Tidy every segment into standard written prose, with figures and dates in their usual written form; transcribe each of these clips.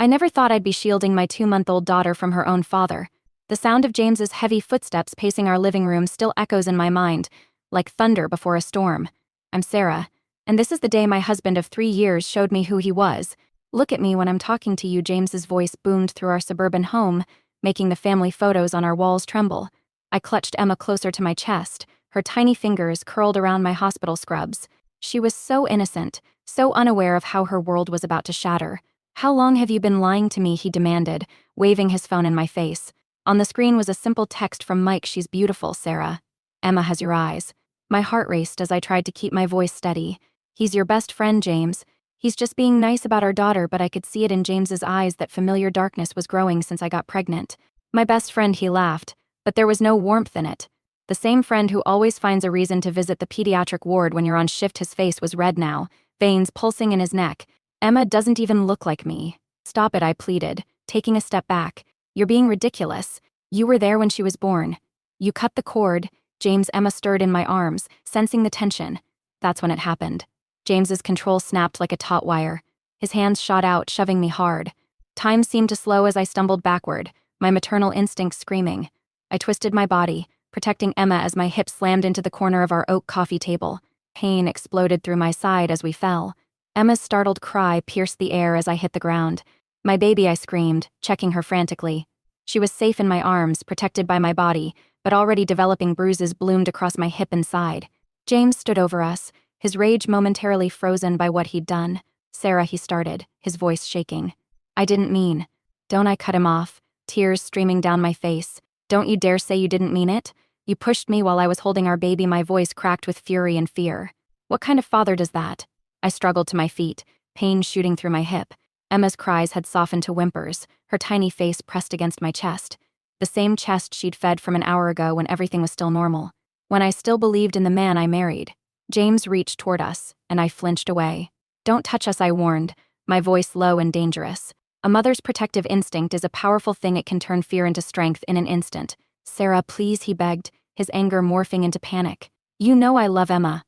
I never thought I'd be shielding my 2-month-old daughter from her own father. The sound of James's heavy footsteps pacing our living room still echoes in my mind, like thunder before a storm. I'm Sarah, and this is the day my husband of 3 years showed me who he was. Look at me when I'm talking to you, James's voice boomed through our suburban home, making the family photos on our walls tremble. I clutched Emma closer to my chest, her tiny fingers curled around my hospital scrubs. She was so innocent, so unaware of how her world was about to shatter. "How long have you been lying to me?" he demanded, waving his phone in my face. On the screen was a simple text from Mike. "She's beautiful, Sarah. Emma has your eyes." My heart raced as I tried to keep my voice steady. "He's your best friend, James. He's just being nice about our daughter," but I could see it in James's eyes that familiar darkness was growing since I got pregnant. "My best friend," he laughed, but there was no warmth in it. The same friend who always finds a reason to visit the pediatric ward when you're on shift. His face was red now, veins pulsing in his neck. "Emma doesn't even look like me." "Stop it," I pleaded, taking a step back. "You're being ridiculous. You were there when she was born. You cut the cord." Emma stirred in my arms, sensing the tension. That's when it happened. James's control snapped like a taut wire. His hands shot out, shoving me hard. Time seemed to slow as I stumbled backward, my maternal instincts screaming. I twisted my body, protecting Emma as my hips slammed into the corner of our oak coffee table. Pain exploded through my side as we fell. Emma's startled cry pierced the air as I hit the ground. "My baby," I screamed, checking her frantically. She was safe in my arms, protected by my body, but already developing bruises bloomed across my hip and side. James stood over us, his rage momentarily frozen by what he'd done. "Sarah," he started, his voice shaking. "I didn't mean." "Don't," I cut him off, tears streaming down my face. "Don't you dare say you didn't mean it. You pushed me while I was holding our baby." My voice cracked with fury and fear. "What kind of father does that?" I struggled to my feet, pain shooting through my hip. Emma's cries had softened to whimpers, her tiny face pressed against my chest. The same chest she'd fed from an hour ago when everything was still normal. When I still believed in the man I married. James reached toward us, and I flinched away. "Don't touch us," I warned, my voice low and dangerous. A mother's protective instinct is a powerful thing. It can turn fear into strength in an instant. "Sarah, please," he begged, his anger morphing into panic. "You know I love Emma.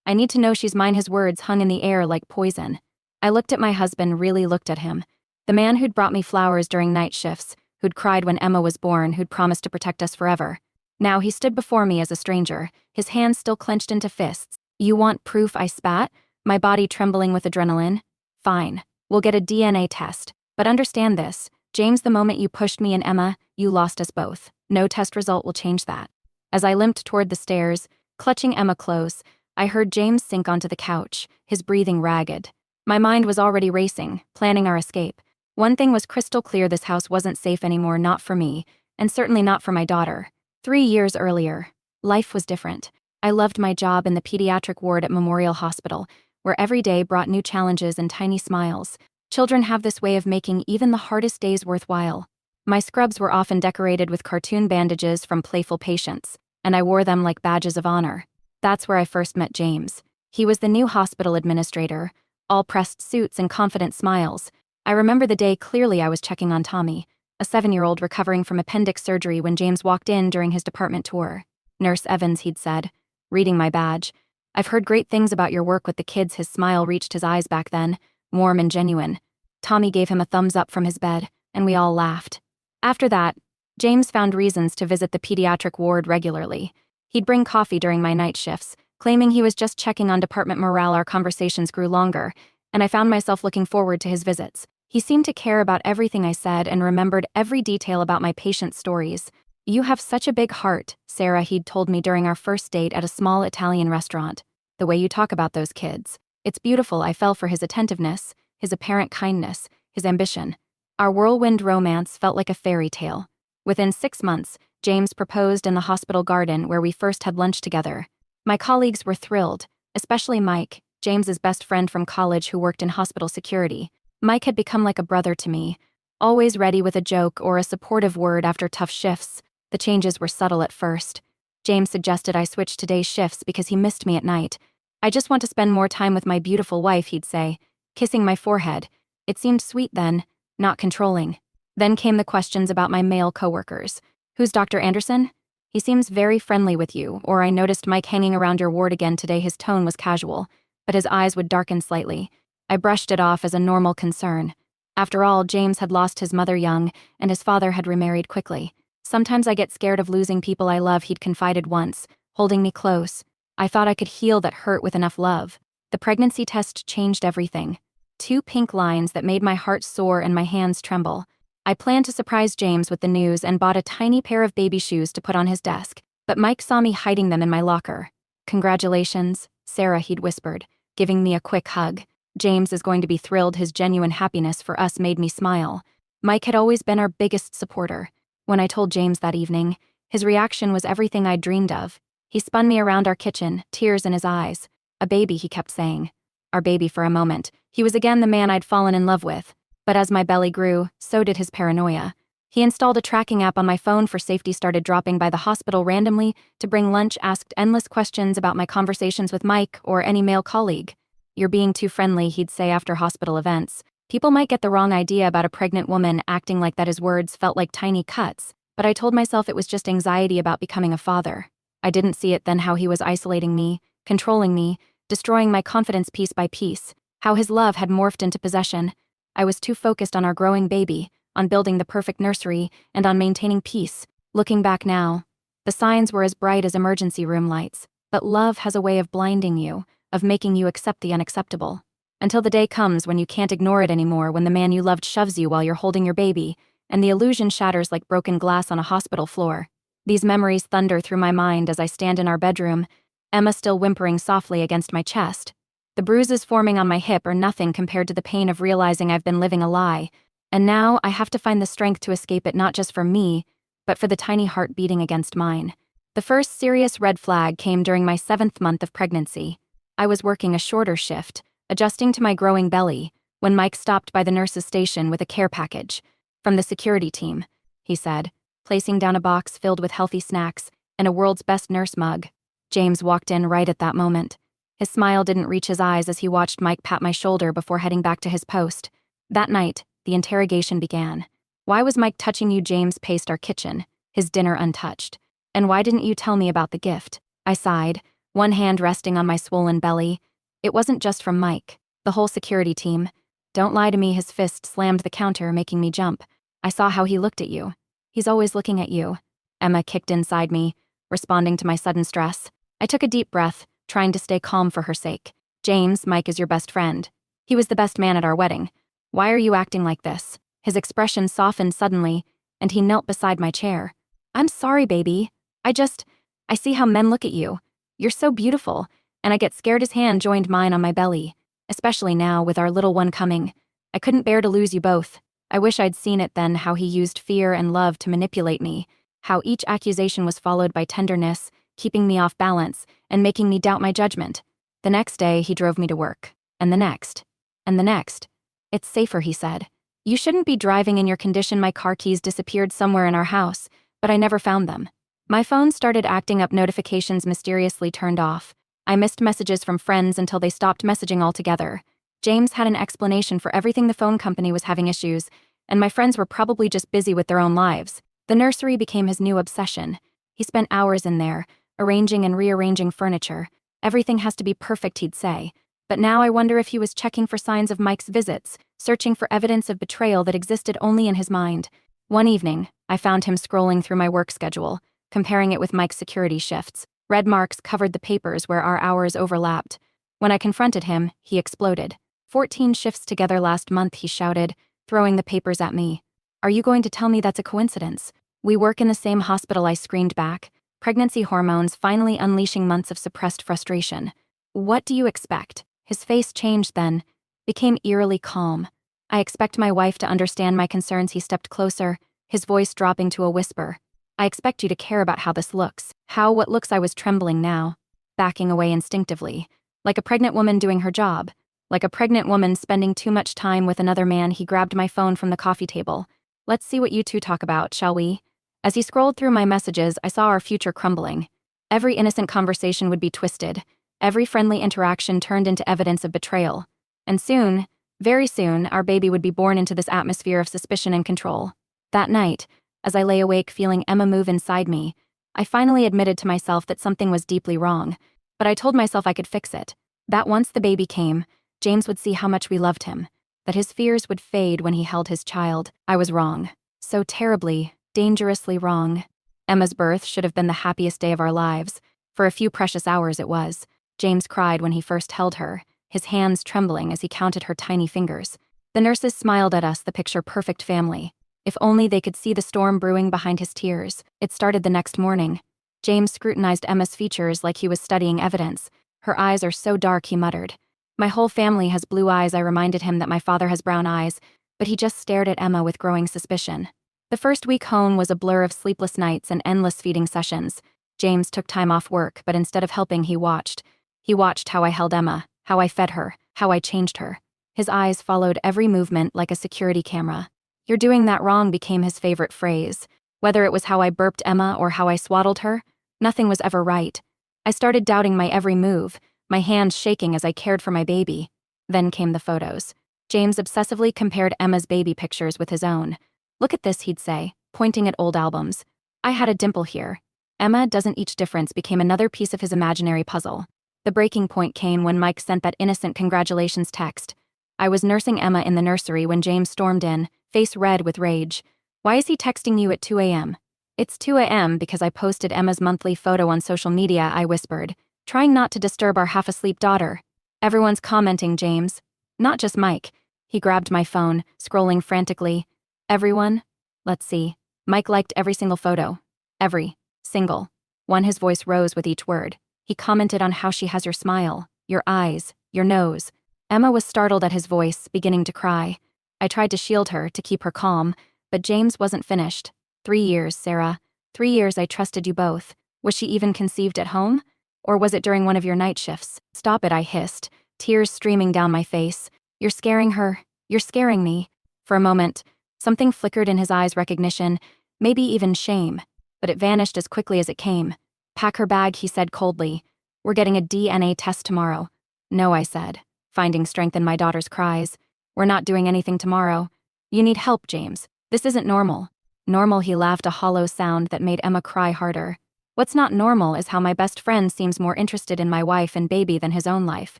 I need to know she's mine." His words hung in the air like poison. I looked at my husband, really looked at him. The man who'd brought me flowers during night shifts, who'd cried when Emma was born, who'd promised to protect us forever. Now he stood before me as a stranger, his hands still clenched into fists. "You want proof?" I spat, my body trembling with adrenaline. "Fine. We'll get a DNA test. But understand this, James, the moment you pushed me and Emma, you lost us both. No test result will change that." As I limped toward the stairs, clutching Emma close, I heard James sink onto the couch, his breathing ragged. My mind was already racing, planning our escape. One thing was crystal clear: this house wasn't safe anymore, not for me, and certainly not for my daughter. 3 years earlier, life was different. I loved my job in the pediatric ward at Memorial Hospital, where every day brought new challenges and tiny smiles. Children have this way of making even the hardest days worthwhile. My scrubs were often decorated with cartoon bandages from playful patients, and I wore them like badges of honor. That's where I first met James. He was the new hospital administrator, all pressed suits and confident smiles. I remember the day clearly. I was checking on Tommy, a 7-year-old recovering from appendix surgery, when James walked in during his department tour. "Nurse Evans," he'd said, reading my badge. "I've heard great things about your work with the kids." His smile reached his eyes back then, warm and genuine. Tommy gave him a thumbs up from his bed, and we all laughed. After that, James found reasons to visit the pediatric ward regularly. He'd bring coffee during my night shifts, claiming he was just checking on department morale. Our conversations grew longer, and I found myself looking forward to his visits. He seemed to care about everything I said and remembered every detail about my patients' stories. "You have such a big heart, Sarah," he'd told me during our first date at a small Italian restaurant. "The way you talk about those kids. It's beautiful." I fell for his attentiveness, his apparent kindness, his ambition. Our whirlwind romance felt like a fairy tale. Within 6 months, James proposed in the hospital garden where we first had lunch together. My colleagues were thrilled, especially Mike, James's best friend from college who worked in hospital security. Mike had become like a brother to me, always ready with a joke or a supportive word after tough shifts. The changes were subtle at first. James suggested I switch to day shifts because he missed me at night. "I just want to spend more time with my beautiful wife," he'd say, kissing my forehead. It seemed sweet then, not controlling. Then came the questions about my male coworkers. "Who's Dr. Anderson? He seems very friendly with you," or "I noticed Mike hanging around your ward again today." His tone was casual, but his eyes would darken slightly. I brushed it off as a normal concern. After all, James had lost his mother young, and his father had remarried quickly. Sometimes I get scared of losing people I love, he'd confided once, holding me close. I thought I could heal that hurt with enough love. The pregnancy test changed everything. 2 pink lines that made my heart soar and my hands tremble. I planned to surprise James with the news and bought a tiny pair of baby shoes to put on his desk, but Mike saw me hiding them in my locker. "Congratulations, Sarah," he'd whispered, giving me a quick hug. James is going to be thrilled. His genuine happiness for us made me smile. Mike had always been our biggest supporter. When I told James that evening, his reaction was everything I'd dreamed of. He spun me around our kitchen, tears in his eyes. "A baby," he kept saying. Our baby. For a moment, he was again the man I'd fallen in love with. But as my belly grew, so did his paranoia. He installed a tracking app on my phone for safety, started dropping by the hospital randomly to bring lunch, asked endless questions about my conversations with Mike or any male colleague. "You're being too friendly," he'd say after hospital events. People might get the wrong idea about a pregnant woman acting like that. His words felt like tiny cuts, but I told myself it was just anxiety about becoming a father. I didn't see it then, how he was isolating me, controlling me, destroying my confidence piece by piece, how his love had morphed into possession. I was too focused on our growing baby, on building the perfect nursery, and on maintaining peace. Looking back now, the signs were as bright as emergency room lights, but love has a way of blinding you, of making you accept the unacceptable. Until the day comes when you can't ignore it anymore, when the man you loved shoves you while you're holding your baby, and the illusion shatters like broken glass on a hospital floor. These memories thunder through my mind as I stand in our bedroom, Emma still whimpering softly against my chest. The bruises forming on my hip are nothing compared to the pain of realizing I've been living a lie, and now I have to find the strength to escape it, not just for me, but for the tiny heart beating against mine. The first serious red flag came during my 7th month of pregnancy. I was working a shorter shift, adjusting to my growing belly, when Mike stopped by the nurse's station with a care package. "From the security team," he said, placing down a box filled with healthy snacks and a world's best nurse mug. James walked in right at that moment. His smile didn't reach his eyes as he watched Mike pat my shoulder before heading back to his post. That night, the interrogation began. "Why was Mike touching you?" James paced our kitchen, his dinner untouched. "And why didn't you tell me about the gift?" I sighed, one hand resting on my swollen belly. "It wasn't just from Mike. The whole security team. Don't lie to me." His fist slammed the counter, making me jump. "I saw how he looked at you. He's always looking at you." Emma kicked inside me, responding to my sudden stress. I took a deep breath, trying to stay calm for her sake. "James, Mike is your best friend. He was the best man at our wedding. Why are you acting like this?" His expression softened suddenly, and he knelt beside my chair. "I'm sorry, baby. I see how men look at you. You're so beautiful," and I get scared. His hand joined mine on my belly. "Especially now, with our little one coming. I couldn't bear to lose you both." I wish I'd seen it then, how he used fear and love to manipulate me, how each accusation was followed by tenderness, keeping me off balance, and making me doubt my judgment. The next day, he drove me to work. And the next. And the next. "It's safer," he said. "You shouldn't be driving in your condition." My car keys disappeared somewhere in our house, but I never found them. My phone started acting up, notifications mysteriously turned off. I missed messages from friends until they stopped messaging altogether. James had an explanation for everything. The phone company was having issues, and my friends were probably just busy with their own lives. The nursery became his new obsession. He spent hours in there, arranging and rearranging furniture. "Everything has to be perfect," he'd say. But now I wonder if he was checking for signs of Mike's visits, searching for evidence of betrayal that existed only in his mind. One evening, I found him scrolling through my work schedule, comparing it with Mike's security shifts. Red marks covered the papers where our hours overlapped. When I confronted him, he exploded. 14 shifts together last month," he shouted, throwing the papers at me. "Are you going to tell me that's a coincidence? We work in the same hospital," I screamed back, pregnancy hormones finally unleashing months of suppressed frustration. "What do you expect?" His face changed then, became eerily calm. "I expect my wife to understand my concerns." He stepped closer, his voice dropping to a whisper. "I expect you to care about how this looks." What looks?" I was trembling now, backing away instinctively, like a pregnant woman doing her job. Like a pregnant woman spending too much time with another man. He grabbed my phone from the coffee table. "Let's see what you two talk about, shall we?" As he scrolled through my messages, I saw our future crumbling. Every innocent conversation would be twisted. Every friendly interaction turned into evidence of betrayal. And soon, very soon, our baby would be born into this atmosphere of suspicion and control. That night, as I lay awake feeling Emma move inside me, I finally admitted to myself that something was deeply wrong. But I told myself I could fix it. That once the baby came, James would see how much we loved him. that his fears would fade when he held his child. I was wrong. So terribly, dangerously wrong. Emma's birth should have been the happiest day of our lives. For a few precious hours it was. James cried when he first held her, his hands trembling as he counted her tiny fingers. The nurses smiled at us, the picture-perfect family. If only they could see the storm brewing behind his tears. It started the next morning. James scrutinized Emma's features like he was studying evidence. Her eyes are so dark, he muttered. My whole family has blue eyes. I reminded him that my father has brown eyes, but he just stared at Emma with growing suspicion. The first week home was a blur of sleepless nights and endless feeding sessions. James took time off work, but instead of helping, he watched. He watched how I held Emma, how I fed her, how I changed her. His eyes followed every movement like a security camera. "You're doing that wrong" became his favorite phrase. Whether it was how I burped Emma or how I swaddled her, nothing was ever right. I started doubting my every move, my hands shaking as I cared for my baby. Then came the photos. James obsessively compared Emma's baby pictures with his own. "Look at this," he'd say, pointing at old albums. I had a dimple here. Emma doesn't. Each difference became another piece of his imaginary puzzle. The breaking point came when Mike sent that innocent congratulations text. I was nursing Emma in the nursery when James stormed in, face red with rage. "Why is he texting you at 2 a.m.? "It's 2 a.m. because I posted Emma's monthly photo on social media," I whispered, trying not to disturb our half-asleep daughter. "Everyone's commenting, James." "Not just Mike." He grabbed my phone, scrolling frantically. "Everyone? Let's see." Mike liked every single photo. Every single one. His voice rose with each word. He commented on how she has your smile, your eyes, your nose. Emma was startled at his voice, beginning to cry. I tried to shield her, to keep her calm, but James wasn't finished. 3 years, Sarah. 3 years I trusted you both. Was she even conceived at home? Or was it during one of your night shifts? "Stop it," I hissed, tears streaming down my face. "You're scaring her. You're scaring me." For a moment, something flickered in his eyes, recognition, maybe even shame, but it vanished as quickly as it came. "Pack her bag," he said coldly. "We're getting a DNA test tomorrow." "No," I said, finding strength in my daughter's cries. "We're not doing anything tomorrow. You need help, James. This isn't normal." "Normal," he laughed, a hollow sound that made Emma cry harder. "What's not normal is how my best friend seems more interested in my wife and baby than his own life.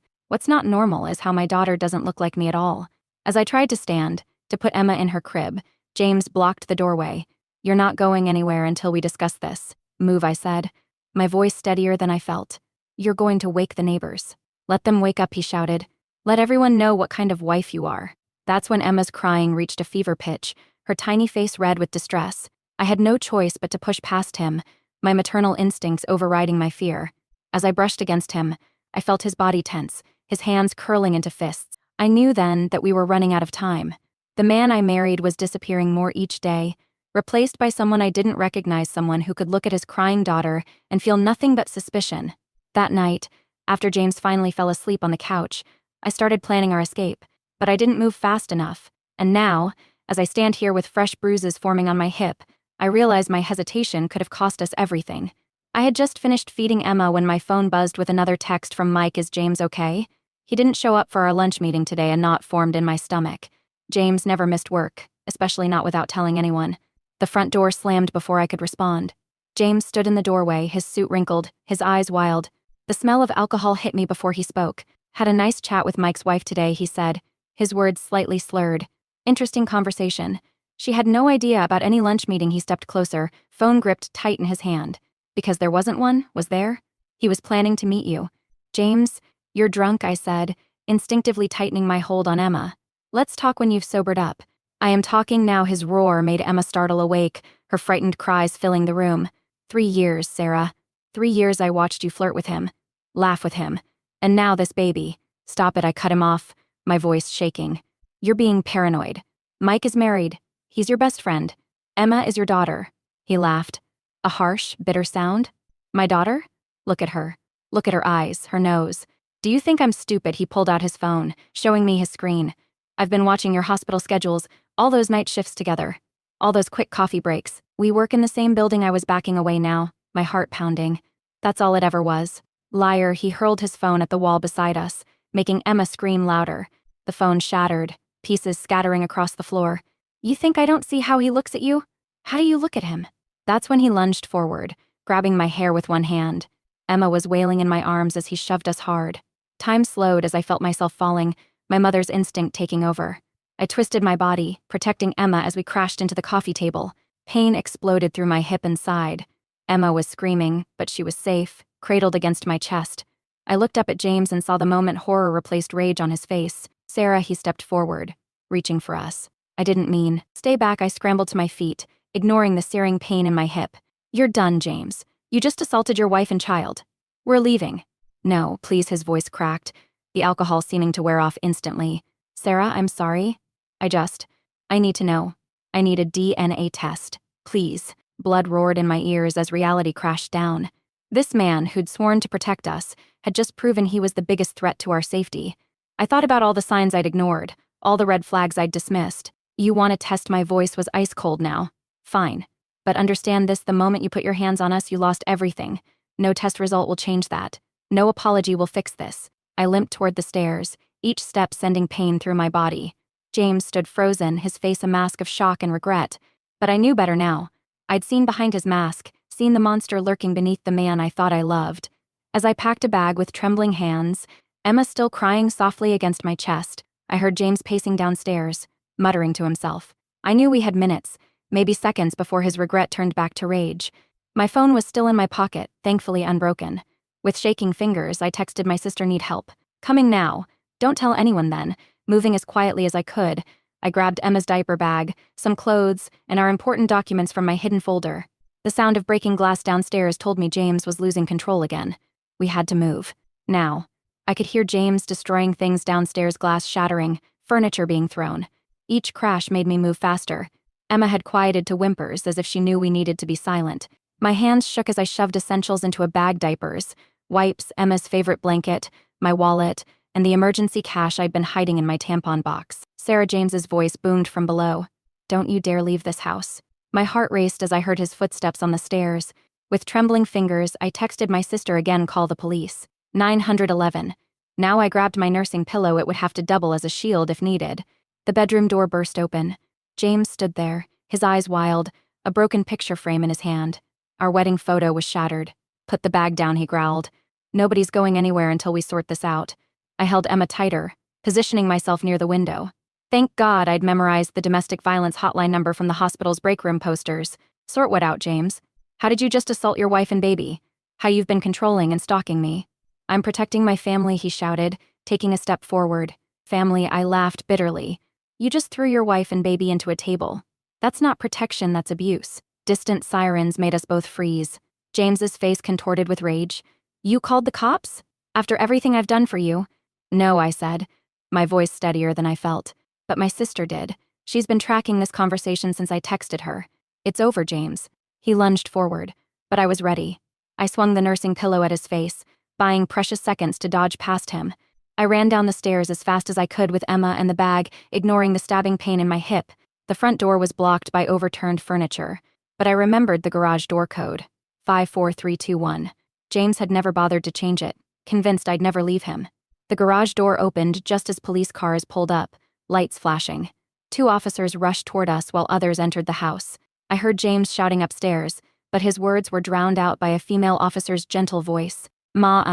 What's not normal is how my daughter doesn't look like me at all." As I tried to stand, to put Emma in her crib, James blocked the doorway. "You're not going anywhere until we discuss this." "Move," I said, my voice steadier than I felt. "You're going to wake the neighbors." "Let them wake up," he shouted. "Let everyone know what kind of wife you are." That's when Emma's crying reached a fever pitch, her tiny face red with distress. I had no choice but to push past him, my maternal instincts overriding my fear. As I brushed against him, I felt his body tense, his hands curling into fists. I knew then that we were running out of time. The man I married was disappearing more each day, replaced by someone I didn't recognize, someone who could look at his crying daughter and feel nothing but suspicion. That night, after James finally fell asleep on the couch, I started planning our escape, but I didn't move fast enough. And now, as I stand here with fresh bruises forming on my hip, I realize my hesitation could have cost us everything. I had just finished feeding Emma when my phone buzzed with another text from Mike. "Is James okay?" He didn't show up for our lunch meeting today. A knot formed in my stomach. James never missed work, especially not without telling anyone. The front door slammed before I could respond. James stood in the doorway, his suit wrinkled, his eyes wild. The smell of alcohol hit me before he spoke. "Had a nice chat with Mike's wife today," he said, his words slightly slurred. "Interesting conversation." She had no idea about any lunch meeting. He stepped closer, phone gripped tight in his hand. "Because there wasn't one, was there?" "He was planning to meet you." "James, you're drunk," I said, instinctively tightening my hold on Emma. "Let's talk when you've sobered up." "I am talking now." His roar made Emma startle awake, her frightened cries filling the room. 3 years, Sarah. 3 years I watched you flirt with him, laugh with him. And now this baby. "Stop it," I cut him off, my voice shaking. "You're being paranoid. Mike is married. He's your best friend. Emma is your daughter." He laughed. A harsh, bitter sound. "My daughter? Look at her. Look at her eyes, her nose. Do you think I'm stupid?" He pulled out his phone, showing me his screen. "I've been watching your hospital schedules, all those night shifts together, all those quick coffee breaks. We work in the same building." I was backing away now, my heart pounding. "That's all it ever was." "Liar." He hurled his phone at the wall beside us, making Emma scream louder. The phone shattered, pieces scattering across the floor. "You think I don't see how he looks at you? How do you look at him?" That's when he lunged forward, grabbing my hair with one hand. Emma was wailing in my arms as he shoved us hard. Time slowed as I felt myself falling, my mother's instinct taking over. I twisted my body, protecting Emma as we crashed into the coffee table. Pain exploded through my hip and side. Emma was screaming, but she was safe, cradled against my chest. I looked up at James and saw the moment horror replaced rage on his face. Sarah, he stepped forward, reaching for us. I didn't mean. Stay back, I scrambled to my feet, ignoring the searing pain in my hip. You're done, James. You just assaulted your wife and child. We're leaving. No, please, his voice cracked, the alcohol seeming to wear off instantly. Sarah, I'm sorry. I need to know. I need a DNA test. Please. Blood roared in my ears as reality crashed down. This man, who'd sworn to protect us, had just proven he was the biggest threat to our safety. I thought about all the signs I'd ignored, all the red flags I'd dismissed. You want to test my voice was ice cold now. Fine. But understand this, the moment you put your hands on us, you lost everything. No test result will change that. No apology will fix this. I limped toward the stairs, each step sending pain through my body. James stood frozen, his face a mask of shock and regret. But I knew better now. I'd seen behind his mask, seen the monster lurking beneath the man I thought I loved. As I packed a bag with trembling hands, Emma still crying softly against my chest, I heard James pacing downstairs, muttering to himself. I knew we had minutes, maybe seconds before his regret turned back to rage. My phone was still in my pocket, thankfully unbroken. With shaking fingers, I texted my sister, need help. Coming now. Don't tell anyone then. Moving as quietly as I could, I grabbed Emma's diaper bag, some clothes, and our important documents from my hidden folder. The sound of breaking glass downstairs told me James was losing control again. We had to move. Now. I could hear James destroying things downstairs, glass shattering, furniture being thrown. Each crash made me move faster. Emma had quieted to whimpers as if she knew we needed to be silent. My hands shook as I shoved essentials into a bag, diapers, wipes, Emma's favorite blanket, my wallet, and the emergency cash I'd been hiding in my tampon box. Sarah James's voice boomed from below. Don't you dare leave this house. My heart raced as I heard his footsteps on the stairs. With trembling fingers, I texted my sister again, call the police. 911. Now I grabbed my nursing pillow, it would have to double as a shield if needed. The bedroom door burst open. James stood there, his eyes wild, a broken picture frame in his hand. Our wedding photo was shattered. Put the bag down, he growled. Nobody's going anywhere until we sort this out. I held Emma tighter, positioning myself near the window. Thank God I'd memorized the domestic violence hotline number from the hospital's break room posters. Sort what out, James? How did you just assault your wife and baby? How you've been controlling and stalking me? I'm protecting my family, he shouted, taking a step forward. Family, I laughed bitterly. You just threw your wife and baby into a table. That's not protection, that's abuse. Distant sirens made us both freeze. James's face contorted with rage. You called the cops? After everything I've done for you? No, I said, my voice steadier than I felt. But my sister did. She's been tracking this conversation since I texted her. It's over, James. He lunged forward, but I was ready. I swung the nursing pillow at his face, buying precious seconds to dodge past him. I ran down the stairs as fast as I could with Emma and the bag, ignoring the stabbing pain in my hip. The front door was blocked by overturned furniture, but I remembered the garage door code. 54321. James had never bothered to change it, convinced I'd never leave him. The garage door opened just as police cars pulled up, lights flashing. 2 officers rushed toward us while others entered the house. I heard James shouting upstairs, but his words were drowned out by a female officer's gentle voice. Ma,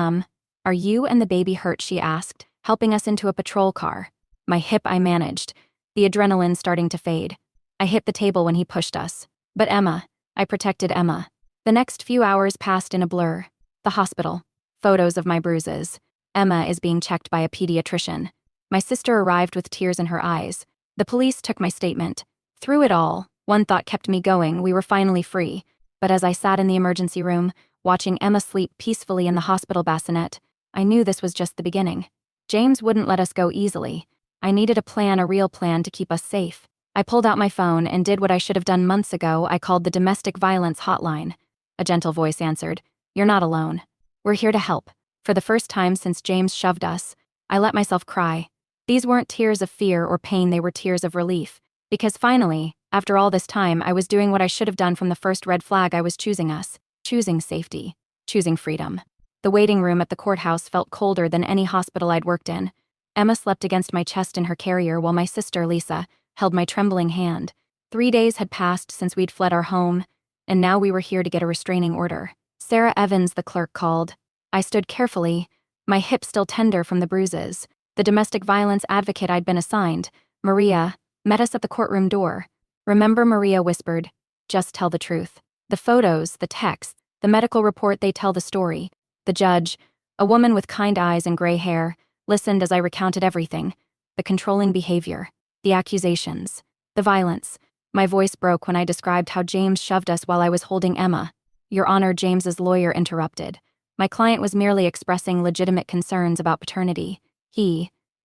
are you and the baby hurt, she asked, helping us into a patrol car. My hip I managed, the adrenaline starting to fade. I hit the table when he pushed us. But Emma, I protected Emma. The next few hours passed in a blur. The hospital. Photos of my bruises. Emma is being checked by a pediatrician. My sister arrived with tears in her eyes. The police took my statement. Through it all, one thought kept me going, we were finally free. But as I sat in the emergency room, watching Emma sleep peacefully in the hospital bassinet, I knew this was just the beginning. James wouldn't let us go easily. I needed a plan, a real plan to keep us safe. I pulled out my phone and did what I should have done months ago. I called the domestic violence hotline. A gentle voice answered, You're not alone. We're here to help. For the first time since James shoved us, I let myself cry. These weren't tears of fear or pain, they were tears of relief. Because finally, after all this time, I was doing what I should have done from the first red flag. I was choosing us. Choosing safety. Choosing freedom. The waiting room at the courthouse felt colder than any hospital I'd worked in. Emma slept against my chest in her carrier while my sister, Lisa, held my trembling hand. 3 days had passed since we'd fled our home, and now we were here to get a restraining order. Sarah Evans, the clerk, called. I stood carefully, my hip still tender from the bruises. The domestic violence advocate I'd been assigned, Maria met us at the courtroom door. Remember, Maria whispered, just tell the truth. The photos, the texts, the medical report, they tell the story. The judge, a woman with kind eyes and gray hair, listened as I recounted everything. The controlling behavior, the accusations, the violence. My voice broke when I described how James shoved us while I was holding Emma. Your Honor, James's lawyer interrupted. My client was merely expressing legitimate concerns about paternity.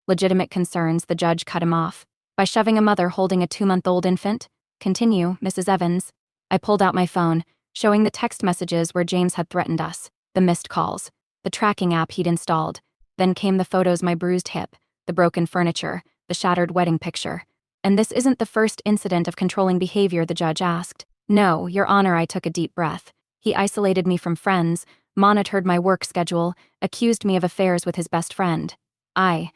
Legitimate concerns, the judge cut him off. By shoving a mother holding a 2-month-old infant? Continue, Mrs. Evans. I pulled out my phone, showing the text messages where James had threatened us, the missed calls, the tracking app he'd installed. Then came the photos, my bruised hip, the broken furniture, the shattered wedding picture. And this isn't the first incident of controlling behavior, the judge asked. No, Your Honor, I took a deep breath. He isolated me from friends, monitored my work schedule, accused me of affairs with his best friend. I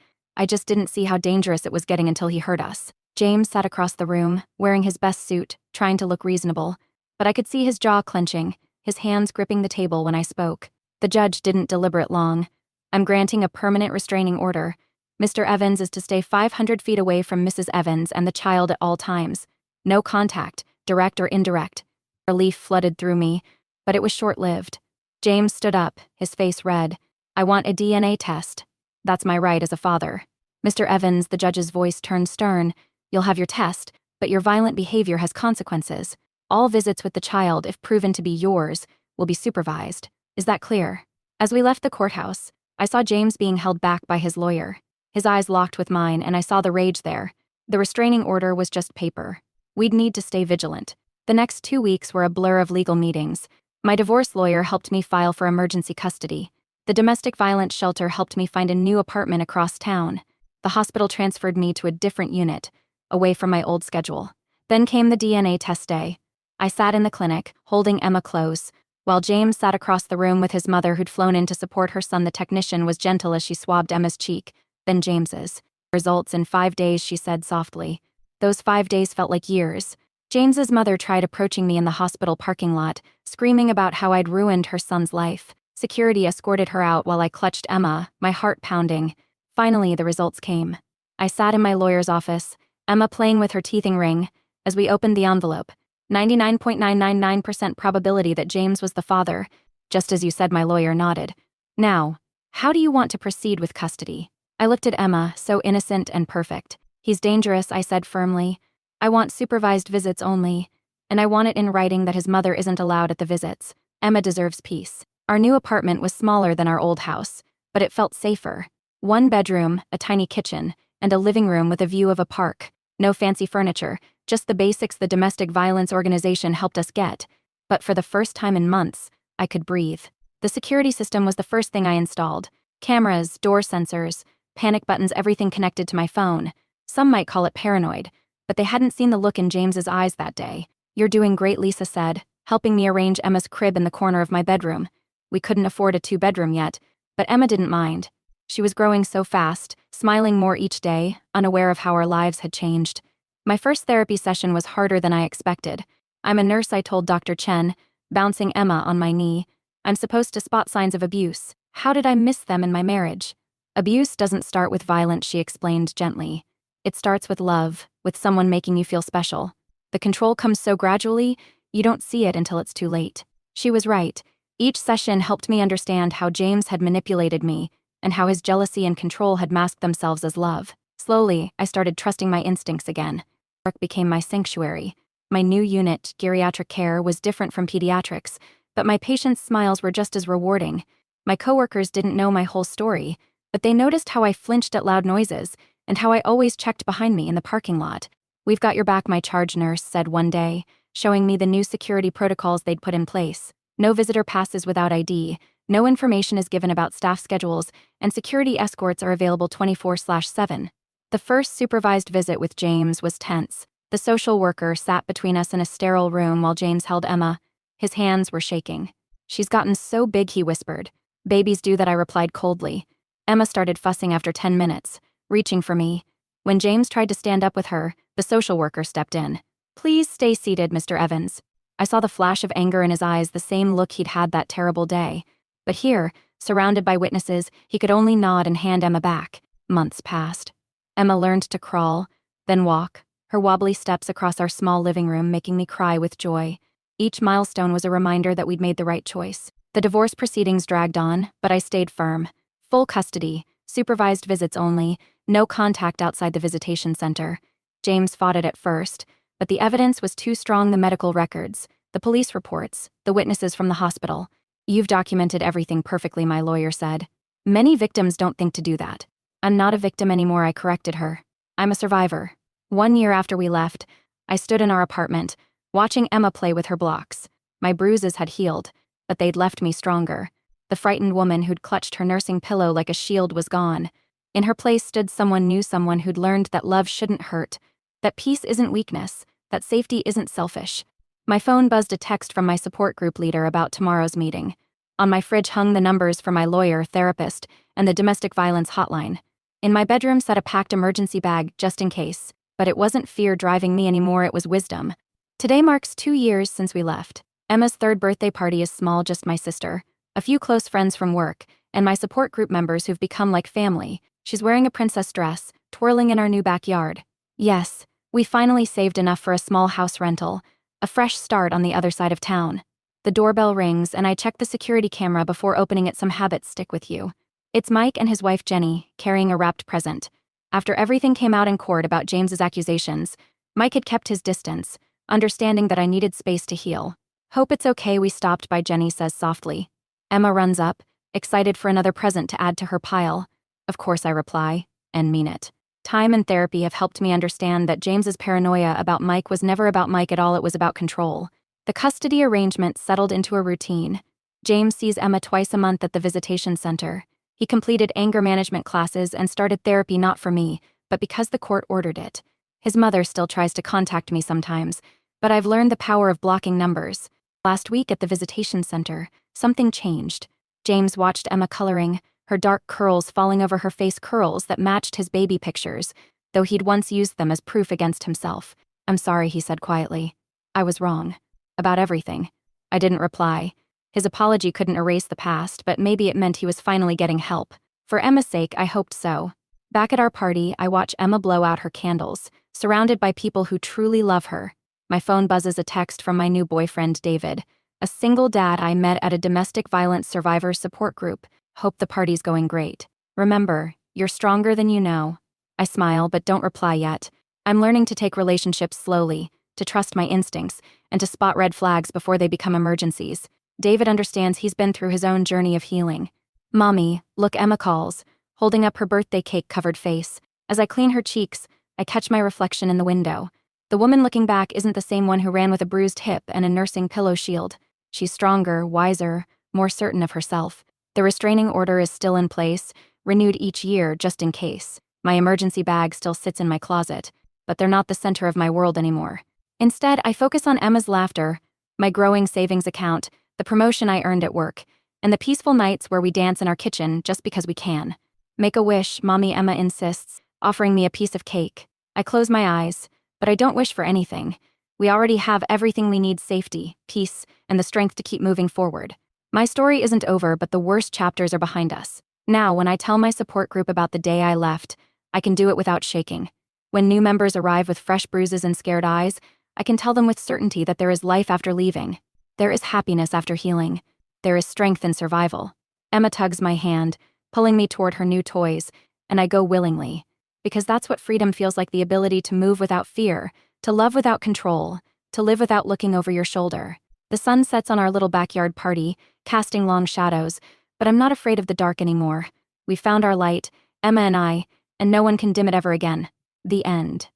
just didn't see how dangerous it was getting until he hurt us. James sat across the room, wearing his best suit, trying to look reasonable. But I could see his jaw clenching, his hands gripping the table when I spoke. The judge didn't deliberate long. I'm granting a permanent restraining order. Mr. Evans is to stay 500 feet away from Mrs. Evans and the child at all times. No contact, direct or indirect. Relief flooded through me, but it was short-lived. James stood up, his face red. I want a DNA test. That's my right as a father. Mr. Evans, the judge's voice turned stern. You'll have your test, but your violent behavior has consequences. All visits with the child, if proven to be yours, will be supervised. Is that clear? As we left the courthouse, I saw James being held back by his lawyer. His eyes locked with mine, and I saw the rage there. The restraining order was just paper. We'd need to stay vigilant. The next 2 weeks were a blur of legal meetings. My divorce lawyer helped me file for emergency custody. The domestic violence shelter helped me find a new apartment across town. The hospital transferred me to a different unit, away from my old schedule. Then came the DNA test day. I sat in the clinic, holding Emma close, while James sat across the room with his mother who'd flown in to support her son. The technician was gentle as she swabbed Emma's cheek, then James's. Results in 5 days, she said softly. Those 5 days felt like years. James's mother tried approaching me in the hospital parking lot, screaming about how I'd ruined her son's life. Security escorted her out while I clutched Emma, my heart pounding. Finally, the results came. I sat in my lawyer's office, Emma playing with her teething ring. As we opened the envelope, 99.999% probability that James was the father. Just as you said, my lawyer nodded. Now, how do you want to proceed with custody? I looked at Emma, so innocent and perfect. He's dangerous, I said firmly. I want supervised visits only, and I want it in writing that his mother isn't allowed at the visits. Emma deserves peace. Our new apartment was smaller than our old house, but it felt safer. 1 bedroom, a tiny kitchen, and a living room with a view of a park. No fancy furniture, just the basics the domestic violence organization helped us get. But for the first time in months, I could breathe. The security system was the first thing I installed. Cameras, door sensors, panic buttons, everything connected to my phone. Some might call it paranoid, but they hadn't seen the look in James's eyes that day. You're doing great, Lisa said, helping me arrange Emma's crib in the corner of my bedroom. We couldn't afford a 2-bedroom yet, but Emma didn't mind. She was growing so fast, smiling more each day, unaware of how our lives had changed. My first therapy session was harder than I expected. I'm a nurse, I told Dr. Chen, bouncing Emma on my knee. I'm supposed to spot signs of abuse. How did I miss them in my marriage? Abuse doesn't start with violence, she explained gently. It starts with love, with someone making you feel special. The control comes so gradually, you don't see it until it's too late. She was right. Each session helped me understand how James had manipulated me, and how his jealousy and control had masked themselves as love. Slowly, I started trusting my instincts again. Work became my sanctuary. My new unit, geriatric care, was different from pediatrics, but my patients' smiles were just as rewarding. My coworkers didn't know my whole story, but they noticed how I flinched at loud noises, and how I always checked behind me in the parking lot. We've got your back, my charge nurse said one day, showing me the new security protocols they'd put in place. No visitor passes without ID, no information is given about staff schedules, and security escorts are available 24/7. The first supervised visit with James was tense. The social worker sat between us in a sterile room while James held Emma. His hands were shaking. She's gotten so big, he whispered. Babies do that, I replied coldly. Emma started fussing after 10 minutes, reaching for me. When James tried to stand up with her, the social worker stepped in. Please stay seated, Mr. Evans. I saw the flash of anger in his eyes, the same look he'd had that terrible day. But here, surrounded by witnesses, he could only nod and hand Emma back. Months passed. Emma learned to crawl, then walk, her wobbly steps across our small living room making me cry with joy. Each milestone was a reminder that we'd made the right choice. The divorce proceedings dragged on, but I stayed firm. Full custody, supervised visits only, no contact outside the visitation center. James fought it at first, but the evidence was too strong: the medical records, the police reports, the witnesses from the hospital. "You've documented everything perfectly," my lawyer said. "Many victims don't think to do that." "I'm not a victim anymore," I corrected her. "I'm a survivor." 1 year after we left, I stood in our apartment, watching Emma play with her blocks. My bruises had healed, but they'd left me stronger. The frightened woman who'd clutched her nursing pillow like a shield was gone. In her place stood someone new, someone who'd learned that love shouldn't hurt, that peace isn't weakness, that safety isn't selfish. My phone buzzed a text from my support group leader about tomorrow's meeting. On my fridge hung the numbers for my lawyer, therapist, and the domestic violence hotline. In my bedroom sat a packed emergency bag just in case, but it wasn't fear driving me anymore, it was wisdom. Today marks 2 years since we left. Emma's third birthday party is small, just my sister, a few close friends from work, and my support group members who've become like family. She's wearing a princess dress, twirling in our new backyard. Yes, we finally saved enough for a small house rental, a fresh start on the other side of town. The doorbell rings and I check the security camera before opening it. Some habits stick with you. It's Mike and his wife Jenny, carrying a wrapped present. After everything came out in court about James's accusations, Mike had kept his distance, understanding that I needed space to heal. "Hope it's okay we stopped by," Jenny says softly. Emma runs up, excited for another present to add to her pile. "Of course," I reply, and mean it. Time and therapy have helped me understand that James's paranoia about Mike was never about Mike at all, it was about control. The custody arrangement settled into a routine. James sees Emma twice a month at the visitation center. He completed anger management classes and started therapy not for me, but because the court ordered it. His mother still tries to contact me sometimes, but I've learned the power of blocking numbers. Last week at the visitation center, something changed. James watched Emma coloring, her dark curls falling over her face, curls that matched his baby pictures, though he'd once used them as proof against himself. "I'm sorry," he said quietly. "I was wrong. About everything." I didn't reply. His apology couldn't erase the past, but maybe it meant he was finally getting help. For Emma's sake, I hoped so. Back at our party, I watch Emma blow out her candles, surrounded by people who truly love her. My phone buzzes a text from my new boyfriend, David, a single dad I met at a domestic violence survivors support group. "Hope the party's going great. Remember, you're stronger than you know." I smile but don't reply yet. I'm learning to take relationships slowly, to trust my instincts, and to spot red flags before they become emergencies. David understands, he's been through his own journey of healing. "Mommy, look," Emma calls, holding up her birthday cake-covered face. As I clean her cheeks, I catch my reflection in the window. The woman looking back isn't the same one who ran with a bruised hip and a nursing pillow shield. She's stronger, wiser, more certain of herself. The restraining order is still in place, renewed each year just in case. My emergency bag still sits in my closet, but they're not the center of my world anymore. Instead, I focus on Emma's laughter, my growing savings account, the promotion I earned at work, and the peaceful nights where we dance in our kitchen just because we can. "Make a wish," Mommy Emma insists, offering me a piece of cake. I close my eyes, but I don't wish for anything. We already have everything we need: safety, peace, and the strength to keep moving forward. My story isn't over, but the worst chapters are behind us. Now, when I tell my support group about the day I left, I can do it without shaking. When new members arrive with fresh bruises and scared eyes, I can tell them with certainty that there is life after leaving. There is happiness after healing. There is strength in survival. Emma tugs my hand, pulling me toward her new toys, and I go willingly. Because that's what freedom feels like: the ability to move without fear, to love without control, to live without looking over your shoulder. The sun sets on our little backyard party, casting long shadows, but I'm not afraid of the dark anymore. We found our light, Emma and I, and no one can dim it ever again. The end.